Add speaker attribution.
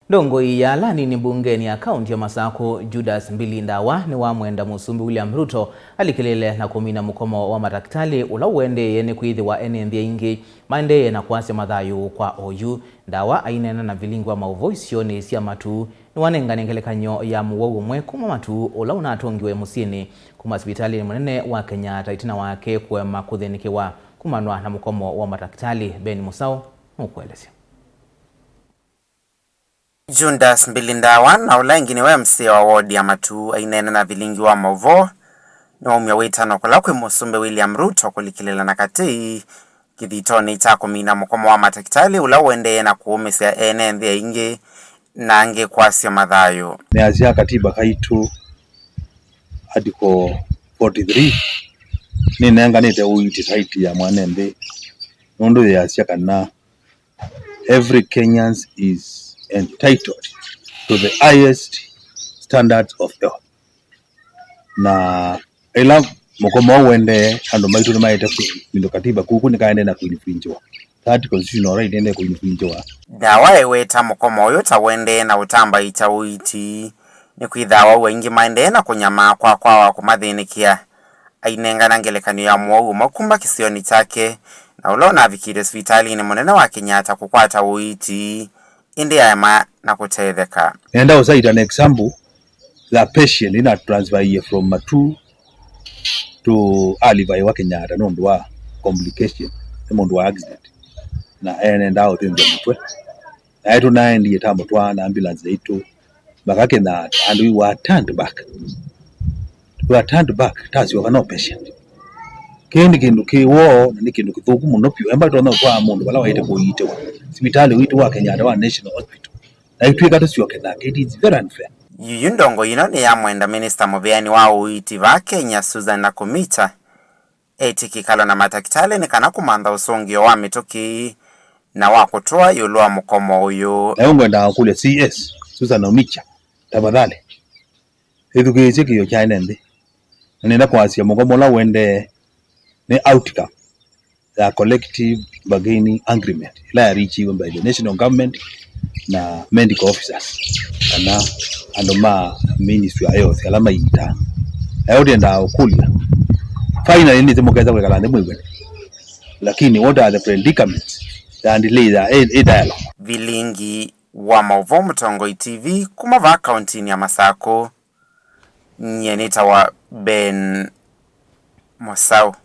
Speaker 1: Ndongoi ya anini mbungeni ya kaunti ya Masaku Judas Mbili ndawa niwamwenda musumbi William Ruto alikiliile na kumina Mukomo wa Matakitali uendeeye nikwitha enenthi aingi maendee na kwasya mathayu kwa oyu ndawa ainena na vilingi wa mauvo isioni cia Matuu niwanengane ngelekanyo ya muwau umwe kuma Matuu unatungiwe musini kuma sipitali munene wa Kenyatta itina wake kwema kuthinikiwa kumanwa na Mukomo wa Matakitali. Ben Musau mukuelezea.
Speaker 2: Judas Mbili ndawa na ulengi niwe msee wa wodi ya Matuu ainena na vilingi wa mauvo niwaumia witano kula kwi musumbi William Ruto kulikilela na kati kithitoni cha kumina Mukomo wa Matakitali uendeeye na kuumisya enenthi aingi na angi kwasya mathayu.
Speaker 3: Ni azia katiba kaitu article 43 ni nenganite uiti saiti ya mwanende nundu ya azia kana every Kenyan is entitled to the highest standards of health. Na ila Mukomo uendeeye andu maitu ni maite mindo katiba kuku nikaende na kuinifinjwa. That constitutional right ende kuinifinjwa.
Speaker 2: Ndawa eweta Mukomo uyu ta uendeeye na utamba ita uiti nikwitha waingi maendee na kunyama kwa kumathinikia ainengana ngelekanyo ya muwau makumba kisioni chake na ulona avikire sipitali ni munene wa Kenyatta kukwata uiti indi yama na kutetheka.
Speaker 3: Nenda usaita an example the patient ina transfer here from Matuu to Alivai wa Kenyatta nundu wa complication mundu wa accident na nenda uthinja mutwe na etu naendie tambo twa na ambulance itu bakake na and we were turned back tasi wa no patient kendi kindu kiwo ni kindu kithuku muno pio emba tona kwa mundu bala waite kuitewa sipitali witu wa Kenyatta wa National Hospital na itwika tusioke na it is very unfair.
Speaker 2: Yuyu Ndongoi ino ni yamwenda minister mubeani wa uiti va Kenya Susan na kumita etikikalo na Matakitali ni kana kumantha usungio wa mituki na wakutoa yulu wa Mukomo uyu
Speaker 3: na ngwenda kule CS Susan na Micha tafadhali ithukise kiyo cha enenthi nenda kwasya Mukomo la uendeeye ni outcome the collective bargaining agreement ila reachiwe by the national government na medical officers na andoma ministry ya health alama ita ayo nda Kukulya finally ni timokeza kwa kalande mwiwe lakini what are the predicaments and delay the dialogue.
Speaker 2: Vilingi wa mauvo Ndongoi TV kuma va kaunti ya Masaku nyenita wa Ben Musau.